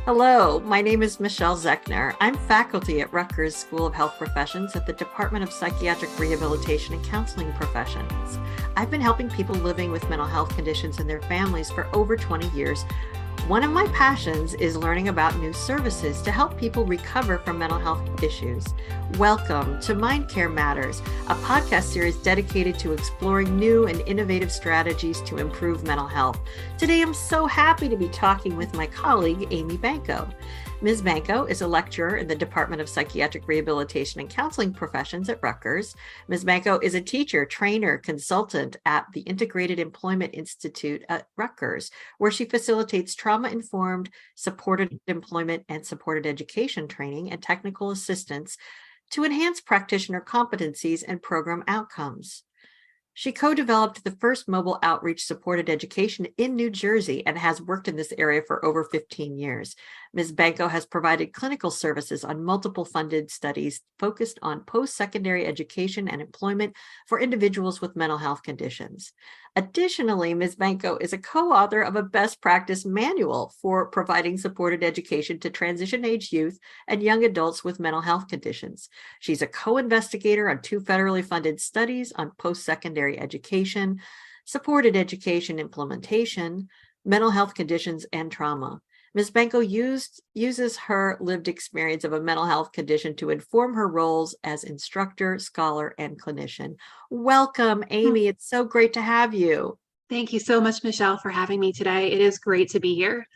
Hello, my name is Michelle Zechner. I'm faculty at Rutgers School of Health Professions at the Department of Psychiatric Rehabilitation and Counseling Professions. I've been helping people living with mental health conditions and their families for over 20 years. One of my passions is learning about new services to help people recover from mental health issues. Welcome to Mind Care Matters, a podcast series dedicated to exploring new and innovative strategies to improve mental health. Today, I'm so happy to be talking with my colleague, Amy Banco. Ms. Banco is a lecturer in the Department of Psychiatric Rehabilitation and Counseling Professions at Rutgers. Ms. Banco is a teacher, trainer, consultant at the Integrated Employment Institute at Rutgers, where she facilitates trauma-informed supported employment and supported education training and technical assistance to enhance practitioner competencies and program outcomes. She co-developed the first mobile outreach supported education in New Jersey and has worked in this area for over 15 years. Ms. Banco has provided clinical services on multiple funded studies focused on post-secondary education and employment for individuals with mental health conditions. Additionally, Ms. Banco is a co-author of a best practice manual for providing supported education to transition-age youth and young adults with mental health conditions. She's a co-investigator on 2 federally funded studies on post-secondary education, supported education implementation, mental health conditions, and trauma. Ms. Banco uses her lived experience of a mental health condition to inform her roles as instructor, scholar, and clinician. Welcome, Amy. It's so great to have you. Thank you so much, Michelle, for having me today. It is great to be here.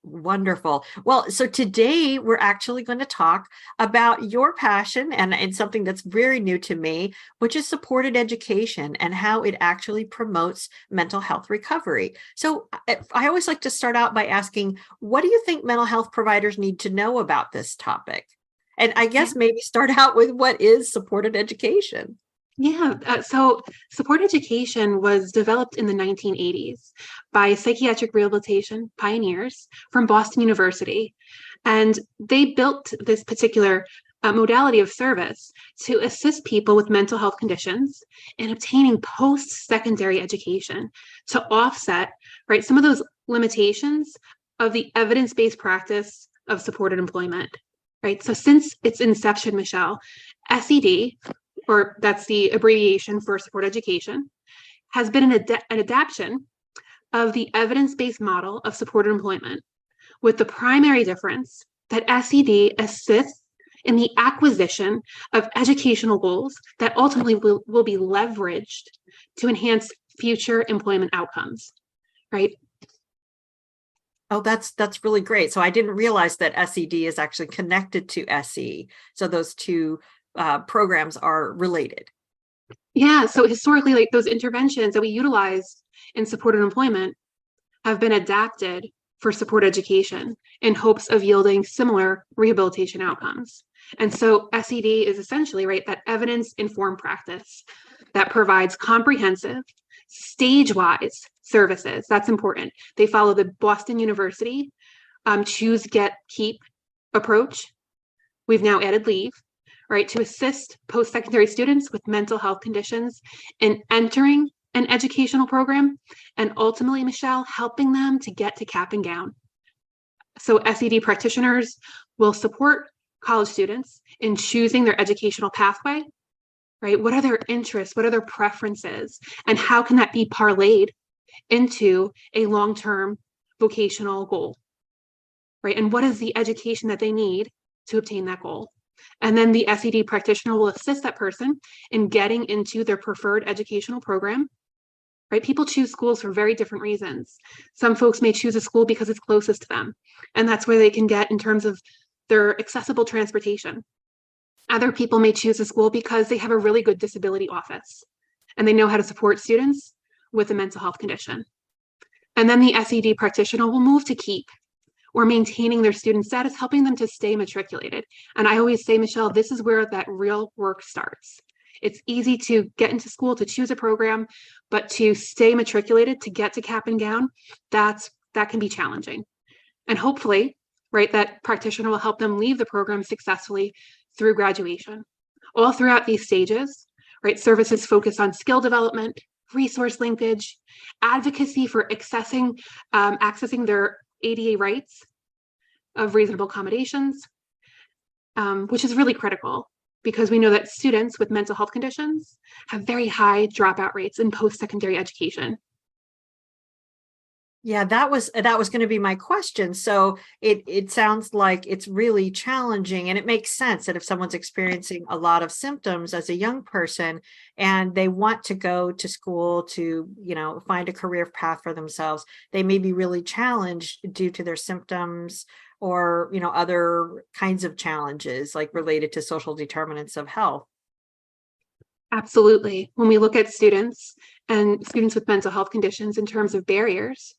Wonderful. Well, so today we're actually going to talk about your passion and something that's very new to me, which is supported education and how it actually promotes mental health recovery. So I always like to start out by asking, what do you think mental health providers need to know about this topic? And I guess maybe start out with what is supported education? So support education was developed in the 1980s by psychiatric rehabilitation pioneers from Boston University. And they built this particular modality of service to assist people with mental health conditions in obtaining post-secondary education to offset, right, some of those limitations of the evidence-based practice of supported employment, right? So since its inception, Michelle, SED, or that's the abbreviation for support education, has been an adaptation of the evidence-based model of supported employment, with the primary difference that SED assists in the acquisition of educational goals that ultimately will be leveraged to enhance future employment outcomes, right? Oh, that's really great. So I didn't realize that SED is actually connected to SE. So those two programs are related. Yeah, so historically, like those interventions that we utilize in supported employment have been adapted for support education in hopes of yielding similar rehabilitation outcomes. And so SED is essentially, right, that evidence-informed practice that provides comprehensive, stage-wise services. That's important. They follow the Boston University choose, get, keep approach. We've now added leave, right, to assist post-secondary students with mental health conditions in entering an educational program, and ultimately, Michelle, helping them to get to cap and gown. So SED practitioners will support college students in choosing their educational pathway, right? What are their interests? What are their preferences? And how can that be parlayed into a long-term vocational goal, right? And what is the education that they need to obtain that goal? And then the SED practitioner will assist that person in getting into their preferred educational program, right? People choose schools for very different reasons. Some folks may choose a school because it's closest to them, and that's where they can get in terms of their accessible transportation. Other people may choose a school because they have a really good disability office and they know how to support students with a mental health condition. And then the SED practitioner will move to keep or maintaining their student status, helping them to stay matriculated. And I always say, Michelle, this is where that real work starts. It's easy to get into school, to choose a program, but to stay matriculated, to get to cap and gown, that can be challenging. And hopefully, right, that practitioner will help them leave the program successfully through graduation. All throughout these stages, right, services focus on skill development, resource linkage, advocacy for accessing their ADA rights, of reasonable accommodations, which is really critical because we know that students with mental health conditions have very high dropout rates in post-secondary education. Yeah, that was going to be my question. So it sounds like it's really challenging, and it makes sense that if someone's experiencing a lot of symptoms as a young person and they want to go to school to, find a career path for themselves, they may be really challenged due to their symptoms or, other kinds of challenges like related to social determinants of health. Absolutely. When we look at students and students with mental health conditions in terms of barriers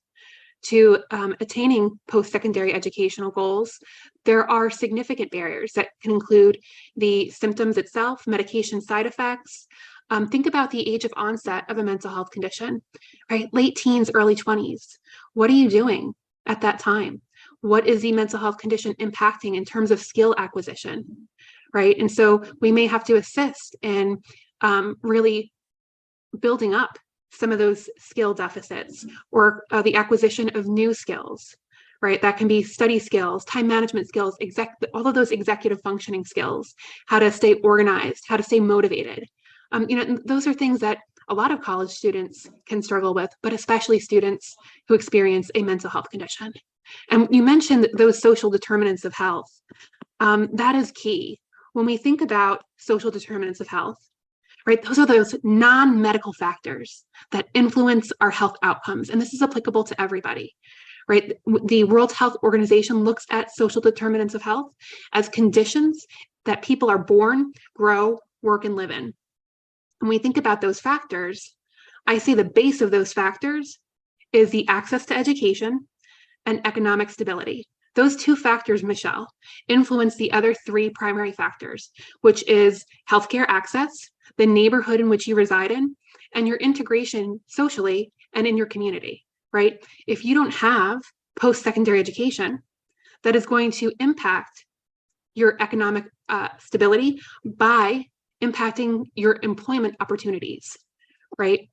to attaining post-secondary educational goals, there are significant barriers that can include the symptoms itself, medication side effects. Think about the age of onset of a mental health condition, right? Late teens, early 20s. What are you doing at that time? What is the mental health condition impacting in terms of skill acquisition, right? And so we may have to assist in really building up some of those skill deficits or the acquisition of new skills, right? That can be study skills, time management skills, all of those executive functioning skills, how to stay organized, how to stay motivated. Those are things that a lot of college students can struggle with, but especially students who experience a mental health condition. And you mentioned those social determinants of health. That is key. When we think about social determinants of health, right, those are those non-medical factors that influence our health outcomes. And this is applicable to everybody, right? The World Health Organization looks at social determinants of health as conditions that people are born, grow, work, and live in. When we think about those factors, I see the base of those factors is the access to education and economic stability. Those two factors, Michelle, influence the other three primary factors, which is healthcare access, the neighborhood in which you reside in, and your integration socially and in your community, right? If you don't have post-secondary education, that is going to impact your economic stability by impacting your employment opportunities, right?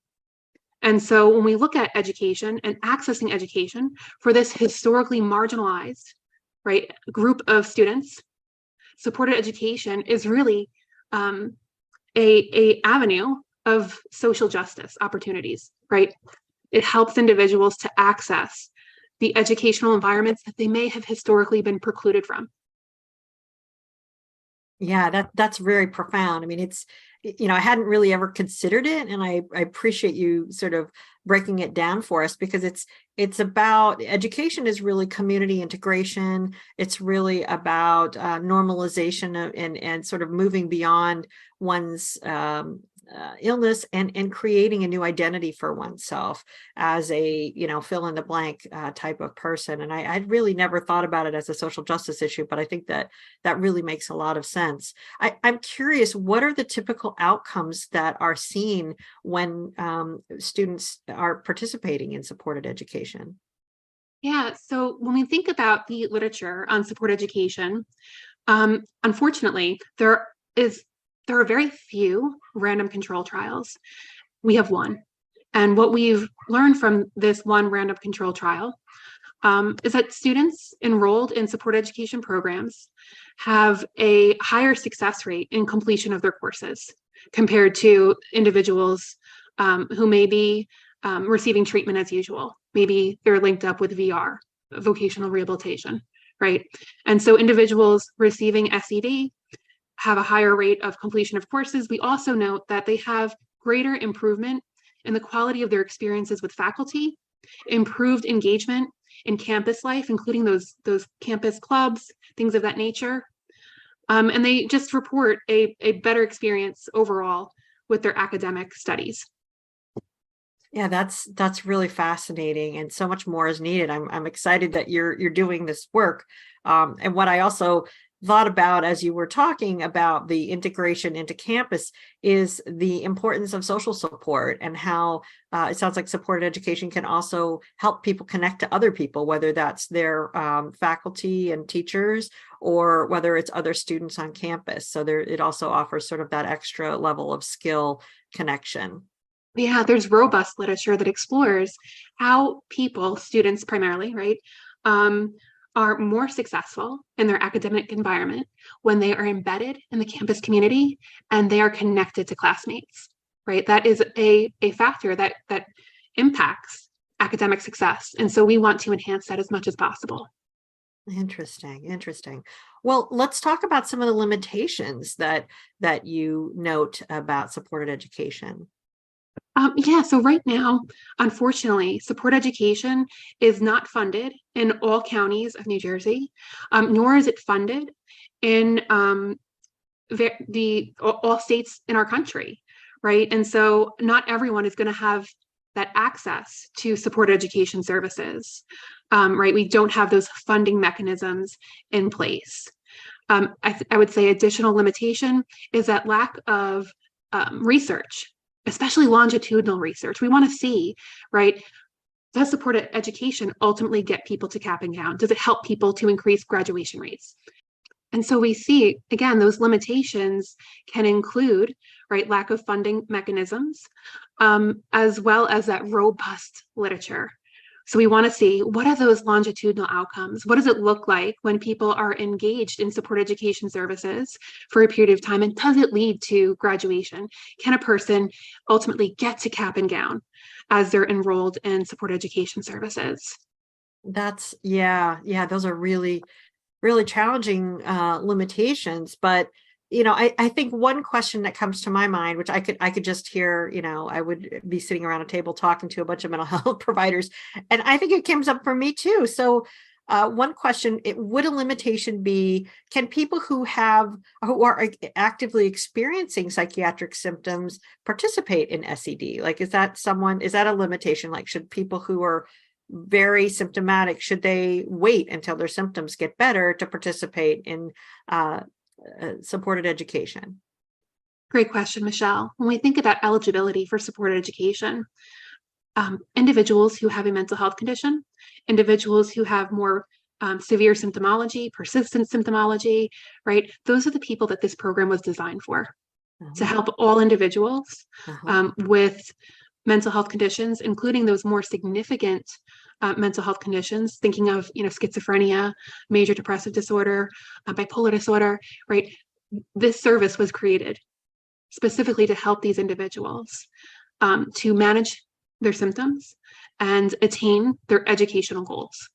And so when we look at education and accessing education for this historically marginalized, right, group of students, supported education is really a avenue of social justice opportunities, right? It helps individuals to access the educational environments that they may have historically been precluded from. Yeah, that's very profound. I mean, I hadn't really ever considered it, and I appreciate you sort of breaking it down for us, because it's about education is really community integration. It's really about normalization and sort of moving beyond one's illness and creating a new identity for oneself as a fill in the blank type of person. And I'd really never thought about it as a social justice issue, but I think that really makes a lot of sense. I'm curious, what are the typical outcomes that are seen when students are participating in supported education? Yeah, so when we think about the literature on supported education, unfortunately, there are very few random control trials. We have one. And what we've learned from this one random control trial is that students enrolled in supported education programs have a higher success rate in completion of their courses compared to individuals who may be receiving treatment as usual. Maybe they're linked up with VR, vocational rehabilitation, right? And so individuals receiving SED have a higher rate of completion of courses. We also note that they have greater improvement in the quality of their experiences with faculty, improved engagement in campus life, including those campus clubs, things of that nature. And they just report a better experience overall with their academic studies. Yeah, that's really fascinating, and so much more is needed. I'm excited that you're doing this work. And what I also thought about as you were talking about the integration into campus is the importance of social support, and how it sounds like supported education can also help people connect to other people, whether that's their faculty and teachers or whether it's other students on campus. So it also offers sort of that extra level of skill connection. Yeah, there's robust literature that explores how people, students primarily, right, are more successful in their academic environment when they are embedded in the campus community and they are connected to classmates, right? That is a factor that impacts academic success. And so we want to enhance that as much as possible. Interesting. Well, let's talk about some of the limitations that you note about supported education. Yeah, so right now, unfortunately, support education is not funded in all counties of New Jersey, nor is it funded in all states in our country, right? And so not everyone is going to have that access to support education services, right? We don't have those funding mechanisms in place. I would say additional limitation is that lack of research, especially longitudinal research. We want to see, right, does supported education ultimately get people to cap and gown? Does it help people to increase graduation rates? And so we see, again, those limitations can include, right, lack of funding mechanisms, as well as that robust literature. So we want to see, what are those longitudinal outcomes? What does it look like when people are engaged in support education services for a period of time? And does it lead to graduation? Can a person ultimately get to cap and gown as they're enrolled in support education services? That's, yeah, those are really challenging limitations. But I think one question that comes to my mind, which I could just hear, I would be sitting around a table talking to a bunch of mental health providers, and I think it comes up for me too. So one question, would a limitation be, can people who are actively experiencing psychiatric symptoms participate in SED? Like, is that a limitation? Like, should people who are very symptomatic, should they wait until their symptoms get better to participate in supported education? Great question, Michelle. When we think about eligibility for supported education, individuals who have a mental health condition, individuals who have more severe symptomology, persistent symptomology, right? Those are the people that this program was designed for, to help all individuals with mental health conditions, including those more significant mental health conditions, thinking of, schizophrenia, major depressive disorder, bipolar disorder, right? This service was created specifically to help these individuals to manage their symptoms and attain their educational goals.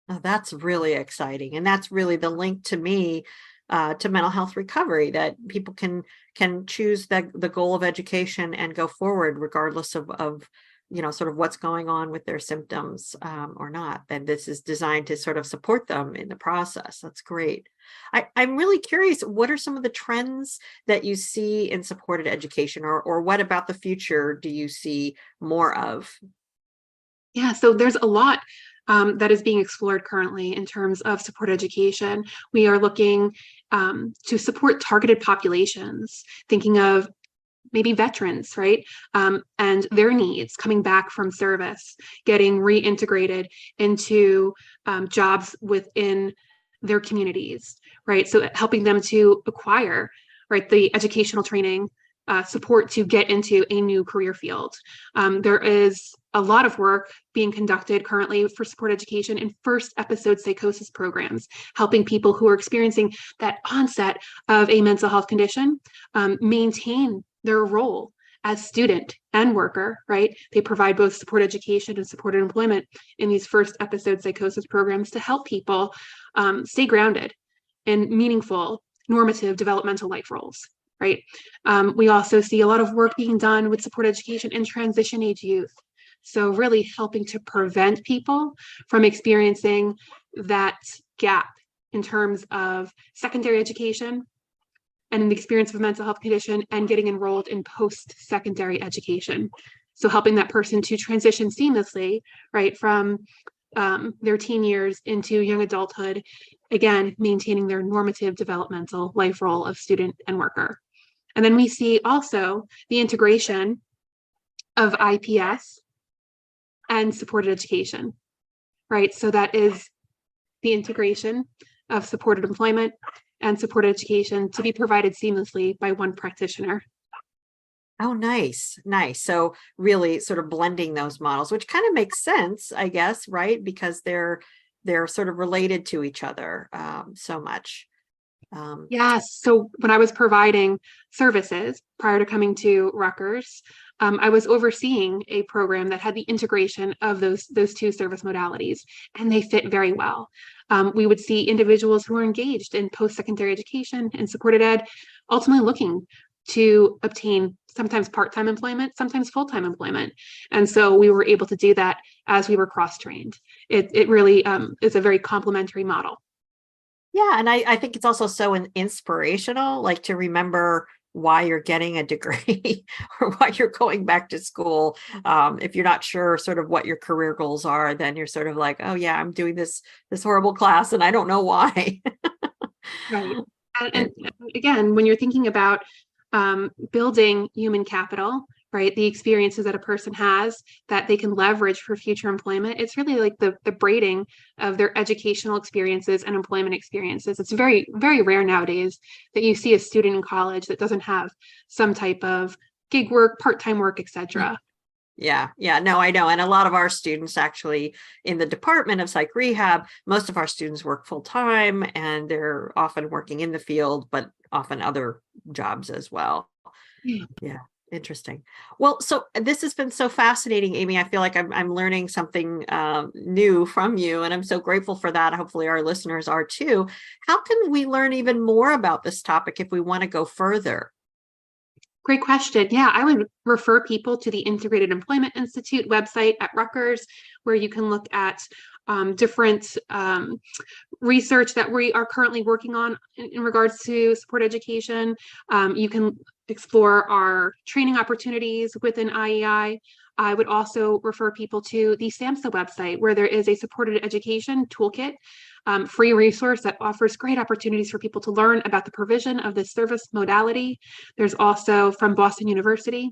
Oh, that's really exciting. And that's really the link to me to mental health recovery, that people can choose the goal of education and go forward regardless of sort of what's going on with their symptoms or not. And this is designed to sort of support them in the process. That's great. I'm really curious, what are some of the trends that you see in supported education, or what about the future do you see more of? Yeah, so there's a lot that is being explored currently in terms of support education. We are looking to support targeted populations, thinking of maybe veterans, right? And their needs coming back from service, getting reintegrated into jobs within their communities, right? So helping them to acquire, right, the educational training support to get into a new career field. There is a lot of work being conducted currently for support education in first episode psychosis programs, helping people who are experiencing that onset of a mental health condition maintain their role as student and worker, right? They provide both support education and supported employment in these first episode psychosis programs to help people stay grounded in meaningful, normative developmental life roles. Right. We also see a lot of work being done with support education in transition age youth. So really helping to prevent people from experiencing that gap in terms of secondary education and in the experience of a mental health condition and getting enrolled in post-secondary education. So helping that person to transition seamlessly, right, from their teen years into young adulthood, again, maintaining their normative developmental life role of student and worker. And then we see also the integration of IPS and supported education, right? So that is the integration of supported employment and supported education to be provided seamlessly by one practitioner. Oh, nice. So really sort of blending those models, which kind of makes sense, I guess, right? Because they're they're sort of related to each other so much. Yes. So when I was providing services prior to coming to Rutgers, I was overseeing a program that had the integration of those two service modalities, and they fit very well. We would see individuals who are engaged in post-secondary education and supported ed, ultimately looking to obtain sometimes part-time employment, sometimes full-time employment. And so we were able to do that as we were cross-trained. It really is a very complementary model. Yeah, and I think it's also so inspirational, like to remember why you're getting a degree or why you're going back to school. If you're not sure sort of what your career goals are, then you're sort of like, oh yeah, I'm doing this horrible class and I don't know why. Right. And again, when you're thinking about building human capital, right, the experiences that a person has that they can leverage for future employment, it's really like the braiding of their educational experiences and employment experiences. It's very, very rare nowadays that you see a student in college that doesn't have some type of gig work, part-time work, etc. Yeah, no, I know. And a lot of our students actually in the Department of Psych Rehab, most of our students work full time and they're often working in the field, but often other jobs as well. Yeah. Interesting. Well, so this has been so fascinating, Amy. I feel like I'm learning something new from you, and I'm so grateful for that. Hopefully our listeners are too. How can we learn even more about this topic if we want to go further? Great question. Yeah, I would refer people to the Integrated Employment Institute website at Rutgers, where you can look at different research that we are currently working on in regards to support education. You can explore our training opportunities within IEI. I would also refer people to the SAMHSA website, where there is a supported education toolkit, free resource that offers great opportunities for people to learn about the provision of this service modality. There's also from Boston University,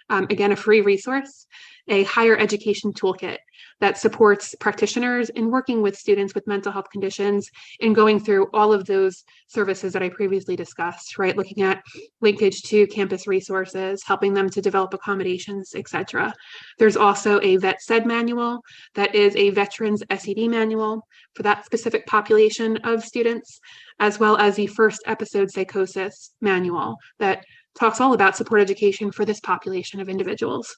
again, a free resource, a higher education toolkit that supports practitioners in working with students with mental health conditions and going through all of those services that I previously discussed, right? Looking at linkage to campus resources, helping them to develop accommodations, etc. There's also a Vet SED manual that is a veterans SED manual for that specific population of students, as well as the first episode psychosis manual that talks all about support education for this population of individuals.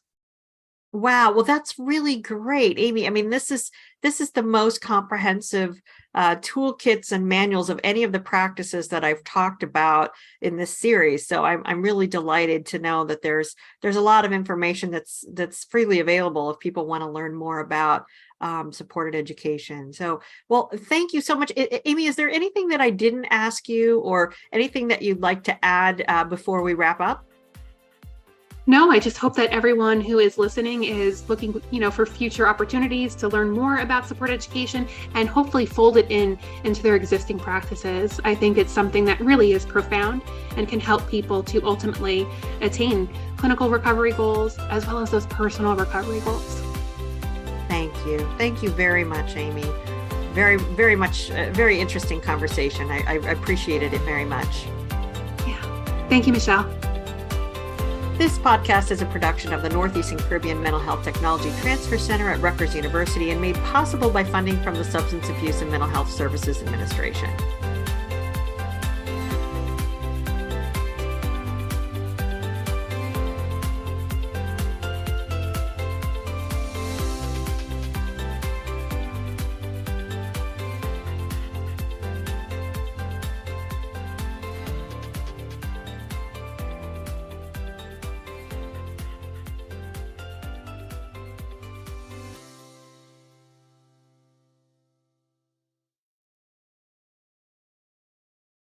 Wow. Well, that's really great, Amy. I mean, this is the most comprehensive toolkits and manuals of any of the practices that I've talked about in this series. So I'm really delighted to know that there's a lot of information that's freely available if people want to learn more about supported education. So, well, thank you so much. Amy, is there anything that I didn't ask you or anything that you'd like to add before we wrap up? No, I just hope that everyone who is listening is looking, for future opportunities to learn more about support education and hopefully fold it into their existing practices. I think it's something that really is profound and can help people to ultimately attain clinical recovery goals as well as those personal recovery goals. Thank you. Thank you very much, Amy. Very, very much, very interesting conversation. I appreciated it very much. Yeah. Thank you, Michelle. This podcast is a production of the Northeastern Caribbean Mental Health Technology Transfer Center at Rutgers University and made possible by funding from the Substance Abuse and Mental Health Services Administration.